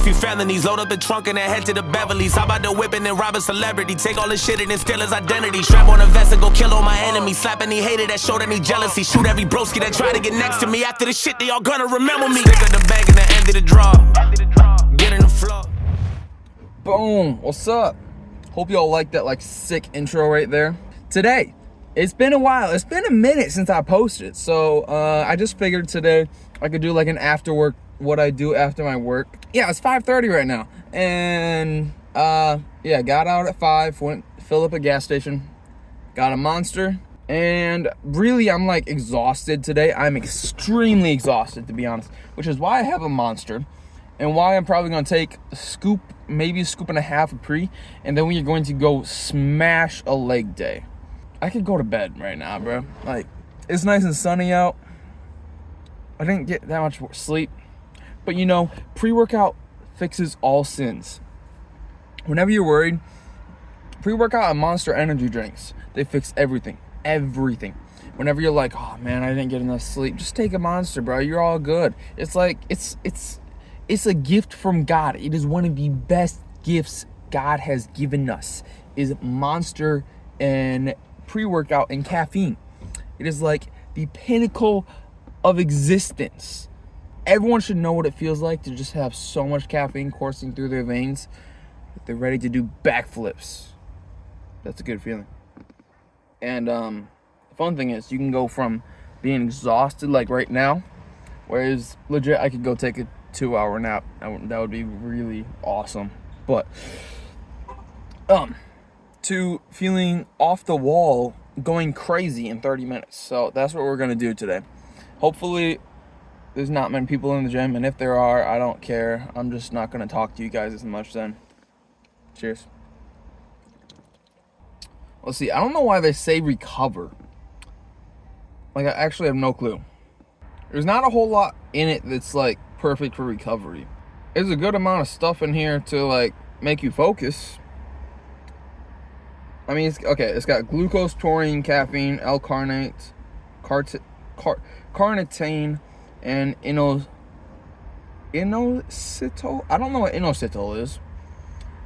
few felonies, load up the trunk and then head to the Beverleys. How about the whipping and rob a celebrity? Take all his shit and then steal his identity. Strap on a vest and go kill all my enemies. Slap any hater that showed any jealousy. Shoot every broski that tried to get next to me. After the shit, they all gonna remember me. Stick up the bag and the end of the draw. Get in the floor. Boom. What's up? Hope y'all like that sick intro right there. Today, it's been a while. It's been a minute since I posted. So I just figured today I could do an after work, what I do after my work. Yeah, it's 5:30 right now. And yeah, got out at 5, went fill up a gas station, got a Monster. And really, I'm exhausted today. I'm extremely exhausted, to be honest, which is why I have a Monster and why I'm probably going to take a scoop, maybe a scoop and a half of pre, and then we are going to go smash a leg day. I could go to bed right now, bro. It's nice and sunny out. I didn't get that much sleep. But pre-workout fixes all sins. Whenever you're worried, pre-workout and Monster energy drinks, they fix everything. Everything. Whenever you're like, oh man, I didn't get enough sleep, just take a Monster, bro. You're all good. It's it's a gift from God. It is one of the best gifts God has given us, is Monster and pre-workout and caffeine. It is the pinnacle of existence. Everyone should know what it feels like to just have so much caffeine coursing through their veins that they're ready to do backflips. That's a good feeling. And the fun thing is, you can go from being exhausted right now, whereas legit I could go take a 2-hour nap. That would be really awesome. But to feeling off the wall, going crazy in 30 minutes. So that's what we're gonna do today. Hopefully there's not many people in the gym, and if there are, I don't care. I'm just not gonna talk to you guys as much then. Cheers. Let's see, I don't know why they say recover. I actually have no clue. There's not a whole lot in it that's perfect for recovery. There's a good amount of stuff in here to make you focus. I mean, it's got glucose, taurine, caffeine, L-carnate, carnitine, and inositol. I don't know what inositol is.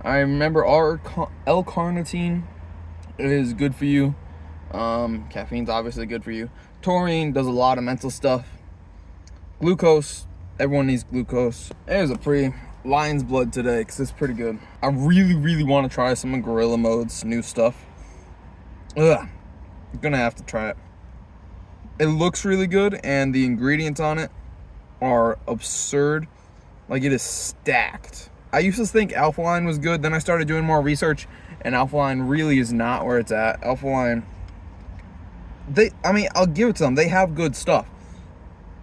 I remember L-carnitine is good for you. Caffeine's obviously good for you. Taurine does a lot of mental stuff. Glucose, everyone needs glucose. There's a lion's blood today because it's pretty good. I really want to try some of Gorilla Mode's new stuff. I'm gonna have to try it. It looks really good, and the ingredients on it are absurd. It is stacked. I used to think Alphaline was good, then I started doing more research, and Alphaline really is not where it's at. Alphaline, I'll give it to them. They have good stuff.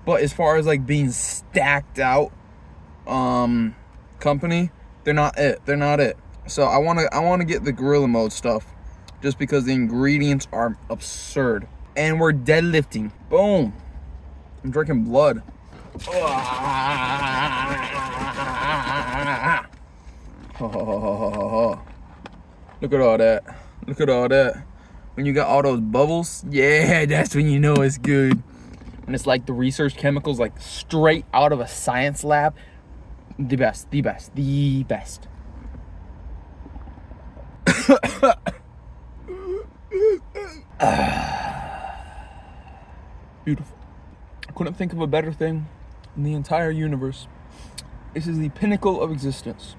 But as far as being stacked out company, they're not it. So I want to get the Gorilla Mode stuff just because the ingredients are absurd. And we're deadlifting. Boom. I'm drinking blood. Look at all that. Look at all that. When you got all those bubbles, yeah, that's when you know it's good. And it's the research chemicals straight out of a science lab. The best. Beautiful. I couldn't think of a better thing in the entire universe. This is the pinnacle of existence.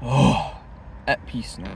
Oh, at peace now.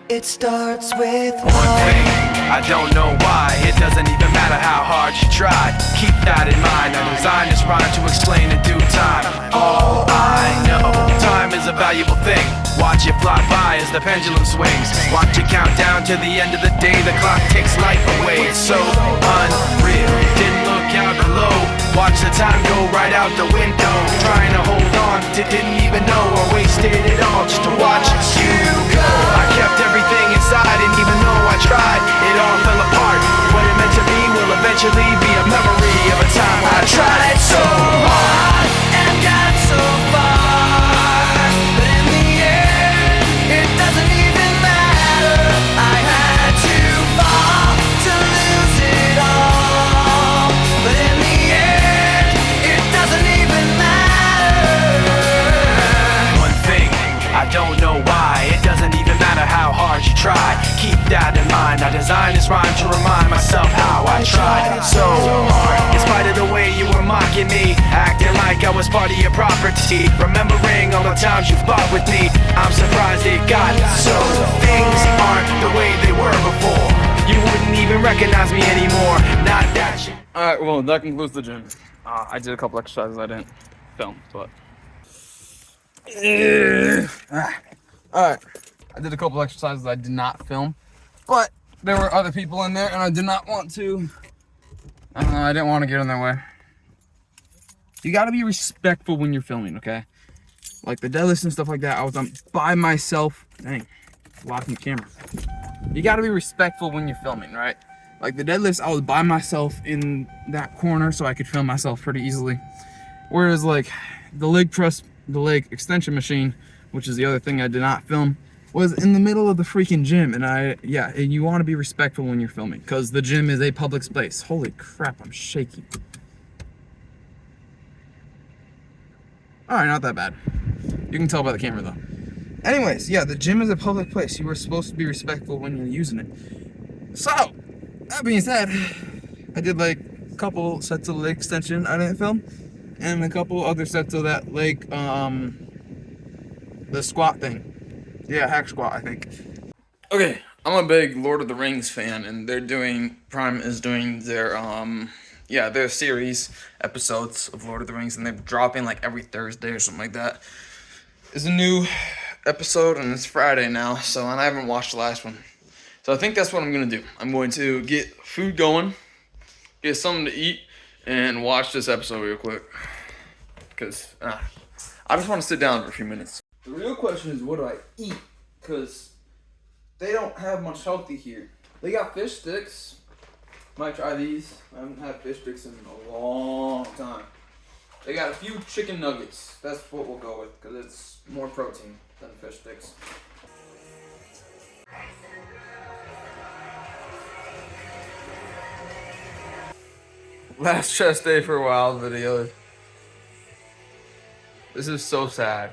It starts with one thing, I don't know why. It doesn't even matter how hard you try. Keep that in mind. I designed this rhyme to explain in due time. All I know, time is a valuable thing. Watch it fly by as the pendulum swings. Watch it count down to the end of the day. The clock takes life away. It's so unreal. Didn't look out below. Watch the time go right out the window. Trying to hold on, didn't even know I wasted it all just to watch you go. I kept everything inside, and even though I tried, it all fell apart. What it meant to be will eventually be a memory of a time I tried so hard. designed this rhyme to remind myself how I tried so hard. In spite of the way you were mocking me, acting like I was part of your property, remembering all the times you fought with me, I'm surprised it got so. Things aren't the way they were before. You wouldn't even recognize me anymore. Not that you. Alright, well, that concludes the gym. I did a couple exercises I didn't film, but... Alright, I did a couple exercises I did not film, but there were other people in there and I did not want to... I didn't want to get in their way. You gotta be respectful when you're filming, okay? Like the deadlifts and stuff like that, I was by myself. Dang, locking the camera. You gotta be respectful when you're filming, right? Like the deadlifts, I was by myself in that corner so I could film myself pretty easily. Whereas like the leg press, the leg extension machine, which is the other thing I did not film, was in the middle of the freaking gym. And you want to be respectful when you're filming because the gym is a public space. Holy crap, I'm shaking. All right, not that bad. You can tell by the camera though. Anyways, yeah, the gym is a public place. You were supposed to be respectful when you're using it. So, that being said, I did like a couple sets of leg extension I didn't film, and a couple other sets of that leg, the squat thing. Yeah, hack squat, I think. Okay, I'm a big Lord of the Rings fan, and Prime is doing their, their series episodes of Lord of the Rings, and they're dropping like every Thursday or something like that. It's a new episode, and it's Friday now, and I haven't watched the last one. So I think that's what I'm going to do. I'm going to get food going, get something to eat, and watch this episode real quick. Because I just want to sit down for a few minutes. The real question is, what do I eat? Because they don't have much healthy here. They got fish sticks. Might try these. I haven't had fish sticks in a long time. They got a few chicken nuggets. That's what we'll go with, because it's more protein than fish sticks. Last chest day for a while video. This is so sad.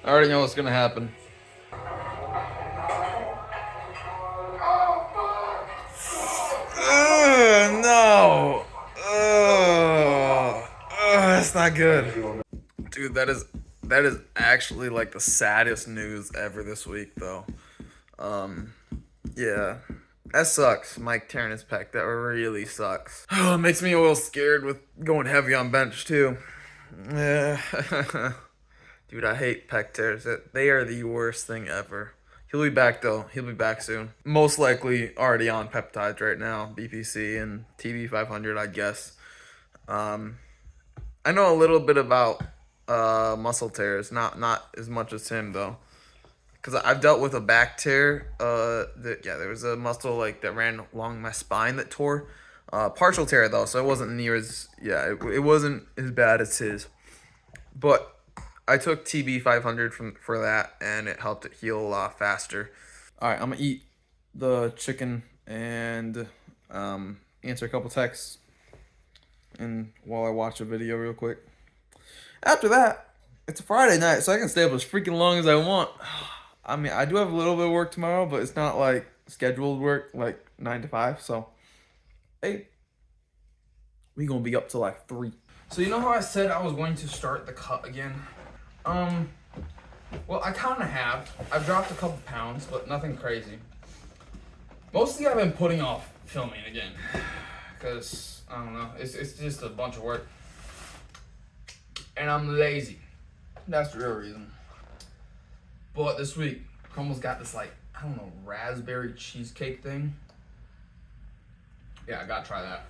I already know what's gonna happen. No. That's not good. Dude, that is actually like the saddest news ever this week though. Yeah. That sucks. Mike tearing his pec. That really sucks. Oh, it makes me a little scared with going heavy on bench too. Yeah. Dude, I hate pec tears. They are the worst thing ever. He'll be back though. He'll be back soon. Most likely already on peptides right now. BPC and TB500, I guess. I know a little bit about muscle tears. Not as much as him though. Because I've dealt with a back tear. There was a muscle like that ran along my spine that tore. Partial tear though, so it wasn't near as it wasn't as bad as his. But I took TB500 for that, and it helped it heal a lot faster. All right, I'm gonna eat the chicken and answer a couple texts, and while I watch a video real quick. After that, it's a Friday night, so I can stay up as freaking long as I want. I mean, I do have a little bit of work tomorrow, but it's not like scheduled work, like 9 to 5. So, hey, we gonna be up till like 3. So you know how I said I was going to start the cut again? Well, I kind of have. I've dropped a couple pounds, but nothing crazy. Mostly I've been putting off filming again, because I don't know, it's just a bunch of work, and I'm lazy. That's the real reason. But this week, Crumble's got this, like, I don't know, raspberry cheesecake thing. Yeah, I gotta try that.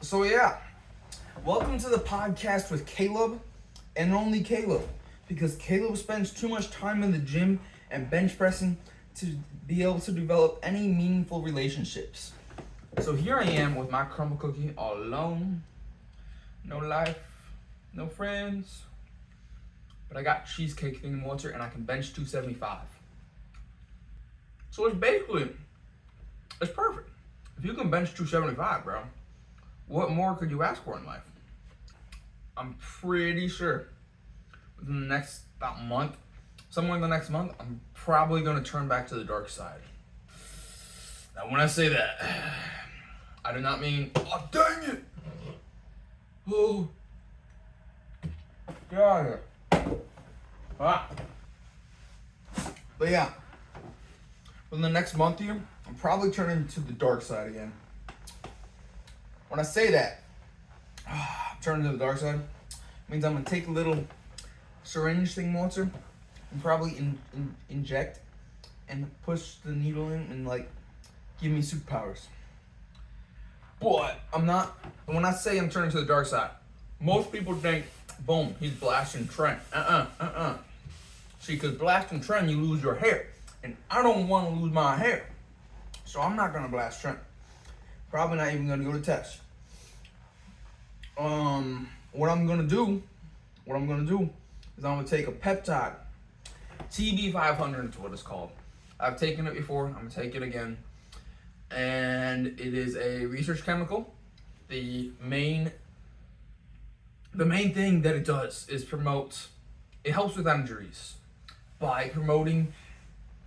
So yeah, welcome to the podcast with Caleb, and only Caleb, because Caleb spends too much time in the gym and bench pressing to be able to develop any meaningful relationships. So here I am with my crumble cookie all alone. No life, no friends. But I got cheesecake thing in water and I can bench 275. So it's perfect. If you can bench 275, bro, what more could you ask for in life? I'm pretty sure within the next about month, somewhere in the next month, I'm probably gonna turn back to the dark side. Now, when I say that, I do not mean, oh dang it! Oh, get out of here. Ah. But yeah, within the next month here, I'm probably turning to the dark side again. When I say that, turning to the dark side, means I'm gonna take a little syringe thing monster and probably inject and push the needle in and like give me superpowers. But I'm not, when I say I'm turning to the dark side, most people think, boom, he's blasting Trent. See, because blasting Trent, you lose your hair. And I don't want to lose my hair. So I'm not going to blast Trent. Probably not even going to go to test. What I'm going to do is I'm going to take a peptide. TB500 is what it's called. I've taken it before. I'm going to take it again. And it is a research chemical. The main thing that it does is it helps with injuries by promoting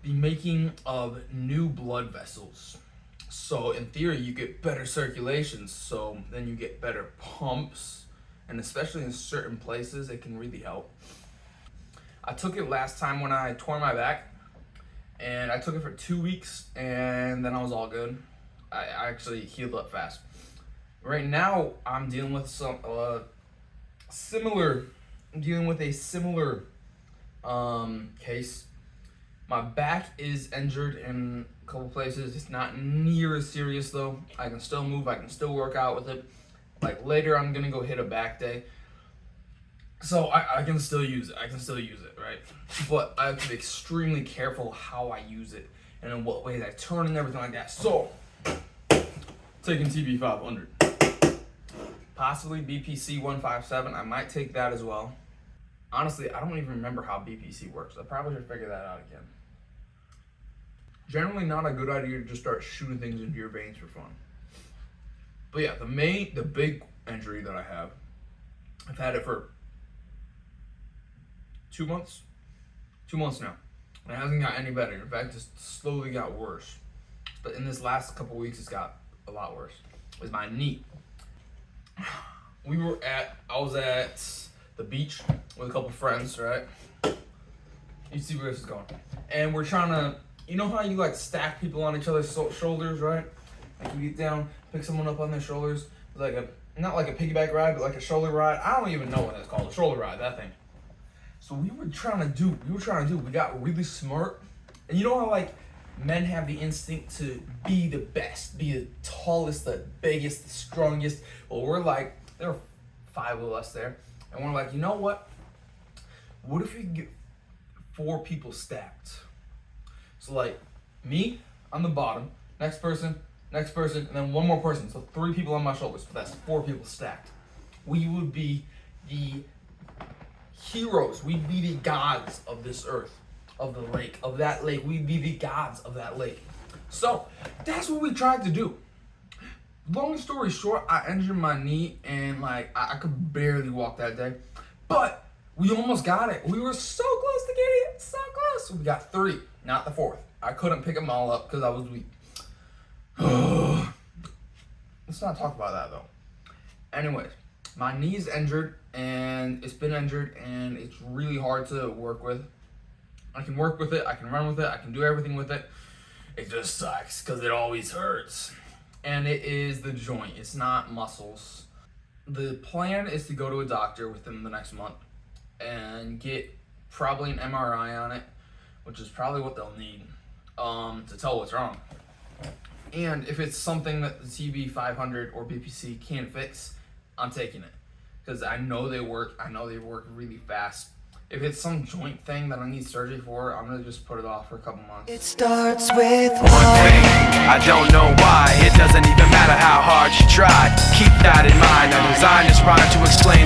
the making of new blood vessels. So in theory, you get better circulation, so then you get better pumps, and especially in certain places, it can really help. I took it last time when I tore my back, and I took it for 2 weeks, and then I was all good. I actually healed up fast. Right now, I'm dealing with a similar case. My back is injured in a couple places. It's not near as serious though. I can still move, I can still work out with it. Like later I'm gonna go hit a back day. So I can still use it. Right? But I have to be extremely careful how I use it and in what ways I turn and everything like that. So taking TB500. Possibly BPC 157. I might take that as well. Honestly, I don't even remember how BPC works. I probably should figure that out again. Generally not a good idea to just start shooting things into your veins for fun. But yeah, the big injury that I have, I've had it for 2 months. 2 months now. And it hasn't got any better. In fact, it's slowly got worse. But in this last couple weeks, it's got a lot worse. It's my knee. I was at the beach with a couple friends, right? You see where this is going. And we're trying to, you know how you like stack people on each other's shoulders, right? Like you get down, pick someone up on their shoulders, like not like a piggyback ride, but like a shoulder ride. I don't even know what that's called, a shoulder ride, that thing. So we got really smart. And you know how like men have the instinct to be the best, be the tallest, the biggest, the strongest. Well, we're like, there are 5 of us there. And we're like, you know what? What if we could get 4 people stacked? So like me on the bottom, next person, and then one more person. So 3 people on my shoulders, but that's 4 people stacked. We would be the heroes. We'd be the gods of this earth, of the lake, of that lake. We'd be the gods of that lake. So that's what we tried to do. Long story short, I injured my knee and like I could barely walk that day, but we almost got it. We were so close to getting it, so close. We got 3, not the 4th. I couldn't pick them all up because I was weak. Let's not talk about that though. Anyways, my knee's injured and it's been injured and it's really hard to work with. I can work with it, I can run with it, I can do everything with it. It just sucks because it always hurts. And it is the joint, it's not muscles. The plan is to go to a doctor within the next month and get probably an MRI on it, which is probably what they'll need to tell what's wrong. And if it's something that the TB500 or BPC can't fix, I'm taking it. Because I know they work really fast. If it's some joint thing that I need surgery for, I'm gonna just put it off for a couple months. It starts with One thing, I don't know why. It doesn't even matter how hard you try. Keep that in mind. I designed this rhyme to explain